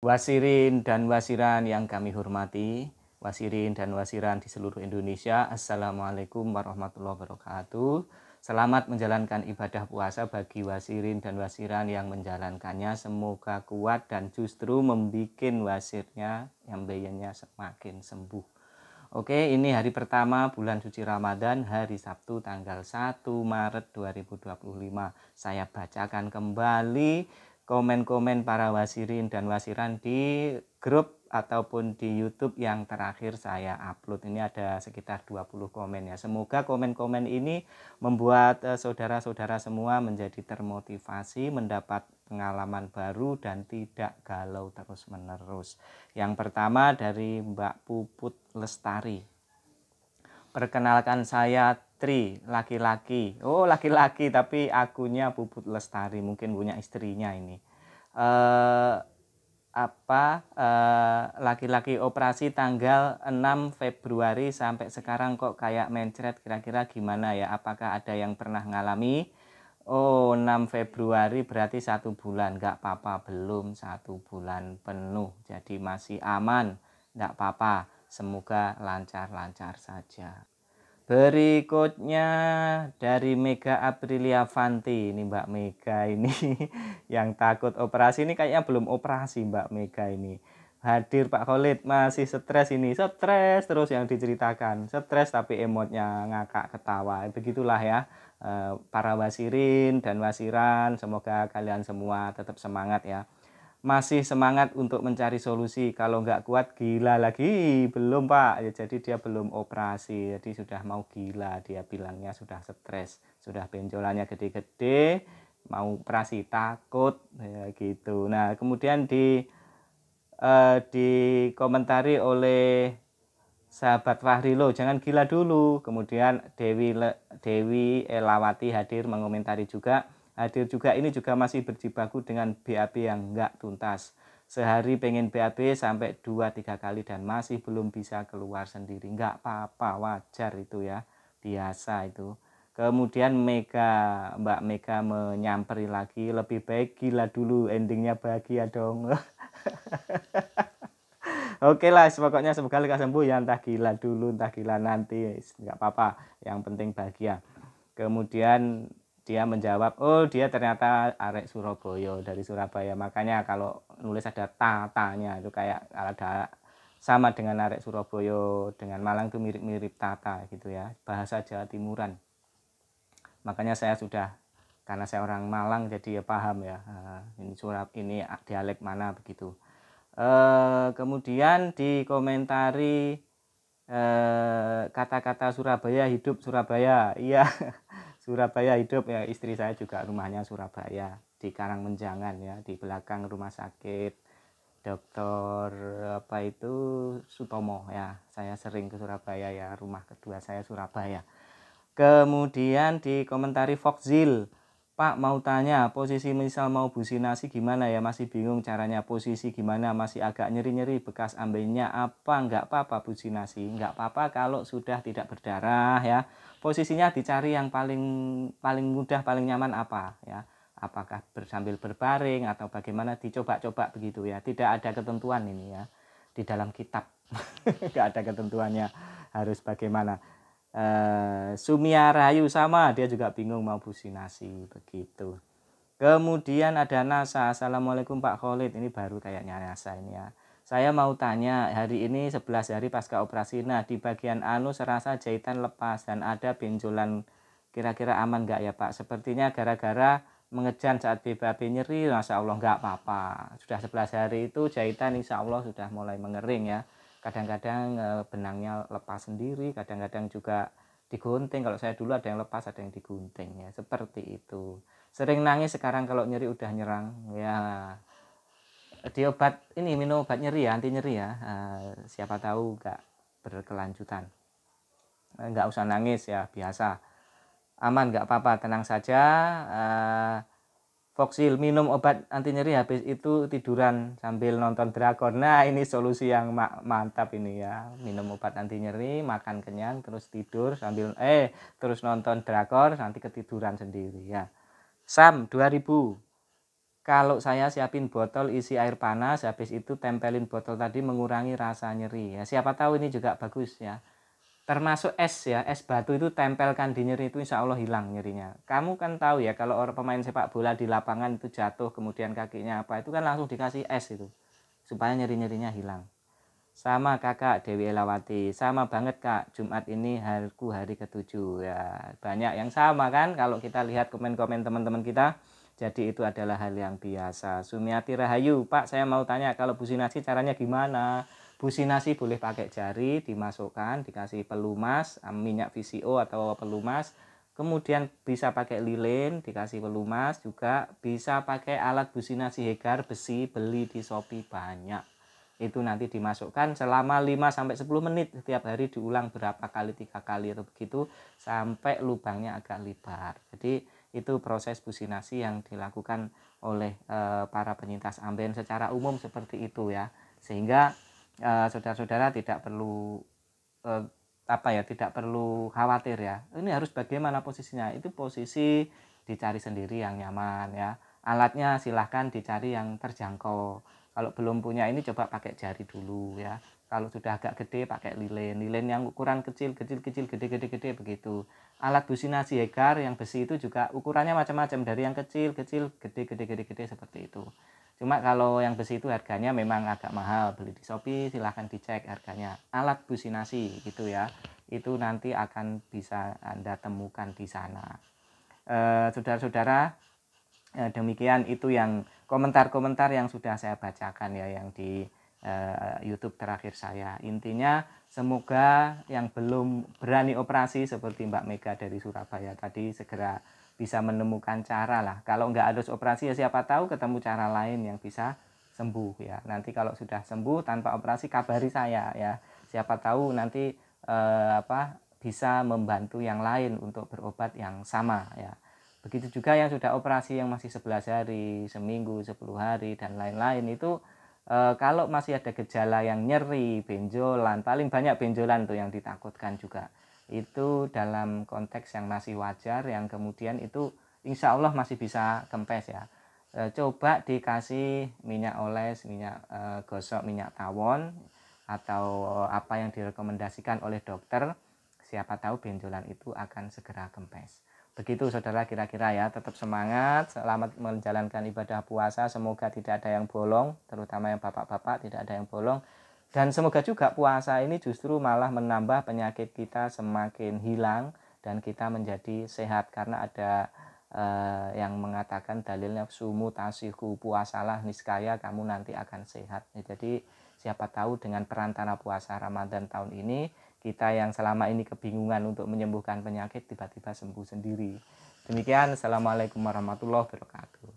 Wasirin dan wasiran yang kami hormati, wasirin dan wasiran di seluruh Indonesia, Assalamualaikum warahmatullahi wabarakatuh. Selamat menjalankan ibadah puasa bagi wasirin dan wasiran yang menjalankannya. Semoga kuat dan justru membuat wasirnya yang bayannya semakin sembuh. Oke, ini hari pertama bulan suci Ramadan, hari Sabtu tanggal 1 Maret 2025. Saya bacakan kembali komen-komen para wasirin dan wasiran di grup ataupun di YouTube yang terakhir saya upload. Ini ada sekitar 20 komen ya. Semoga komen-komen ini membuat saudara-saudara semua menjadi termotivasi, mendapat pengalaman baru dan tidak galau terus-menerus. Yang pertama dari Mbak Puput Lestari. Perkenalkan saya Tri, laki-laki. Oh, laki-laki tapi akunnya Puput Lestari, mungkin punya istrinya ini. Laki-laki operasi tanggal 6 Februari sampai sekarang kok kayak mencret, kira-kira gimana ya? Apakah ada yang pernah ngalami? Oh, 6 Februari berarti 1 bulan. Nggak apa-apa, belum 1 bulan penuh. Jadi masih aman, nggak apa-apa. Semoga lancar-lancar saja. Berikutnya dari Mega Aprilia Fanti. Ini Mbak Mega ini yang takut operasi, ini kayaknya belum operasi Mbak Mega ini. Hadir Pak Khalid, masih stres ini. Stres terus yang diceritakan. Stres tapi emotnya ngakak ketawa. Begitulah ya. Para wasirin dan wasiran, semoga kalian semua tetap semangat ya. Masih semangat untuk mencari solusi. Kalau nggak kuat gila lagi, belum Pak ya, jadi dia belum operasi, jadi sudah mau gila, dia bilangnya sudah stres, sudah benjolannya gede-gede, mau operasi takut ya gitu. Nah kemudian dikomentari oleh sahabat Fahrilo, jangan gila dulu. Kemudian Dewi Elawati hadir mengomentari juga. Hadir juga ini juga masih berjibaku dengan BAB yang enggak tuntas. Sehari pengen BAB sampai 2-3 kali dan masih belum bisa keluar sendiri. Enggak apa-apa, wajar itu ya. Biasa itu. Kemudian Mbak Mega menyamperi lagi, lebih baik gila dulu, endingnya bahagia dong. Oke lah, pokoknya semoga lekas sembuh ya, entah gila dulu, entah gila nanti, nggak apa-apa, yang penting bahagia. Kemudian dia menjawab, oh dia ternyata arek Surabaya, dari Surabaya, makanya kalau nulis ada tatanya itu kayak ada sama dengan arek Surabaya, dengan Malang itu mirip-mirip tata gitu ya, bahasa Jawa Timuran. Makanya saya sudah, karena saya orang Malang jadi ya paham ya, ini dialek mana begitu. Kemudian dikomentari kata-kata Surabaya hidup, Surabaya iya. Surabaya hidup ya, istri saya juga rumahnya Surabaya di Karangmenjangan ya, di belakang rumah sakit Dokter apa itu Sutomo ya. Saya sering ke Surabaya ya, rumah kedua saya Surabaya. Kemudian dikomentari Foxzil, Pak mau tanya, posisi misal mau businasi gimana ya, masih bingung caranya, posisi gimana, masih agak nyeri-nyeri bekas ambilnya apa, enggak apa-apa businasi, enggak apa-apa kalau sudah tidak berdarah ya. Posisinya dicari yang paling mudah, paling nyaman apa ya. Apakah sambil berbaring atau bagaimana, dicoba-coba begitu ya. Tidak ada ketentuan ini ya. Di dalam kitab enggak ada ketentuannya harus bagaimana. Sumia Rahayu sama, dia juga bingung mau businasi begitu. Kemudian ada Nasa, Assalamualaikum Pak Khalid, ini baru kayaknya Nasa ini ya. Saya mau tanya, hari ini 11 hari pasca operasi, nah di bagian anu serasa jahitan lepas dan ada benjolan, kira-kira aman nggak ya Pak? Sepertinya gara-gara mengejan saat BAB nyeri, Masya Allah nggak apa-apa. Sudah 11 hari itu jahitan insya Allah sudah mulai mengering ya. Kadang-kadang benangnya lepas sendiri, kadang-kadang juga digunting. Kalau saya dulu ada yang lepas, ada yang digunting ya, seperti itu. Sering nangis sekarang kalau nyeri udah nyerang ya, di obat ini, minum obat nyeri ya, anti nyeri ya, siapa tahu nggak berkelanjutan. Nggak usah nangis ya, biasa, aman, nggak apa-apa, tenang saja. Foxil minum obat anti nyeri, habis itu tiduran sambil nonton drakor. Nah ini solusi yang mantap ini ya, minum obat anti nyeri, makan kenyang, terus tidur sambil terus nonton drakor, nanti ketiduran sendiri ya. Sam 2000 kalau saya siapin botol isi air panas, habis itu tempelin botol tadi mengurangi rasa nyeri ya. Siapa tahu ini juga bagus ya. Termasuk es ya, es batu itu tempelkan di nyeri itu insya Allah hilang nyerinya. Kamu kan tahu ya kalau orang pemain sepak bola di lapangan itu jatuh kemudian kakinya apa, itu kan langsung dikasih es itu supaya nyeri-nyerinya hilang. Sama kakak Dewi Elawati, sama banget kak, Jumat ini hari ke-7 ya. Banyak yang sama kan kalau kita lihat komen-komen teman-teman kita. Jadi itu adalah hal yang biasa. Sumiati Rahayu, Pak saya mau tanya kalau busi nasi caranya gimana? Busi nasi boleh pakai jari, dimasukkan, dikasih pelumas, minyak VCO atau pelumas. Kemudian bisa pakai lilin, dikasih pelumas juga. Bisa pakai alat busi nasi Hegar besi, beli di Shopee banyak. Itu nanti dimasukkan selama 5-10 menit setiap hari, diulang berapa kali, 3 kali atau begitu sampai lubangnya agak lebar. Jadi itu proses businasi yang dilakukan oleh para penyintas amben secara umum seperti itu ya, sehingga saudara-saudara tidak perlu tidak perlu khawatir ya, ini harus bagaimana posisinya. Itu posisi dicari sendiri yang nyaman ya, alatnya silahkan dicari yang terjangkau. Kalau belum punya ini coba pakai jari dulu ya. Kalau sudah agak gede pakai lilin yang ukuran kecil, gede begitu. Alat busi nasi Hegar yang besi itu juga ukurannya macam-macam, dari yang kecil, gede seperti itu. Cuma kalau yang besi itu harganya memang agak mahal, beli di Shopee silahkan dicek harganya. Alat busi nasi gitu ya. Itu nanti akan bisa Anda temukan di sana. Saudara-saudara, demikian itu yang komentar-komentar yang sudah saya bacakan ya, yang di YouTube terakhir saya. Intinya semoga yang belum berani operasi seperti Mbak Mega dari Surabaya tadi segera bisa menemukan cara lah. Kalau nggak harus operasi ya siapa tahu ketemu cara lain yang bisa sembuh ya. Nanti kalau sudah sembuh tanpa operasi kabari saya ya. Siapa tahu nanti bisa membantu yang lain untuk berobat yang sama ya. Begitu juga yang sudah operasi yang masih 11 hari, seminggu, 10 hari, dan lain-lain itu kalau masih ada gejala yang nyeri, benjolan, paling banyak benjolan tuh yang ditakutkan juga. Itu dalam konteks yang masih wajar, yang kemudian itu insya Allah masih bisa kempes ya. Coba dikasih minyak oles, minyak gosok, minyak tawon, atau apa yang direkomendasikan oleh dokter. Siapa tahu benjolan itu akan segera kempes. Begitu saudara kira-kira ya, tetap semangat, selamat menjalankan ibadah puasa, semoga tidak ada yang bolong, terutama yang bapak-bapak tidak ada yang bolong. Dan semoga juga puasa ini justru malah menambah penyakit kita semakin hilang dan kita menjadi sehat, karena ada yang mengatakan dalilnya sumu tasihu, puasalah niscaya kamu nanti akan sehat. Jadi siapa tahu dengan perantara puasa Ramadan tahun ini, kita yang selama ini kebingungan untuk menyembuhkan penyakit tiba-tiba sembuh sendiri. Demikian, assalamualaikum warahmatullahi wabarakatuh.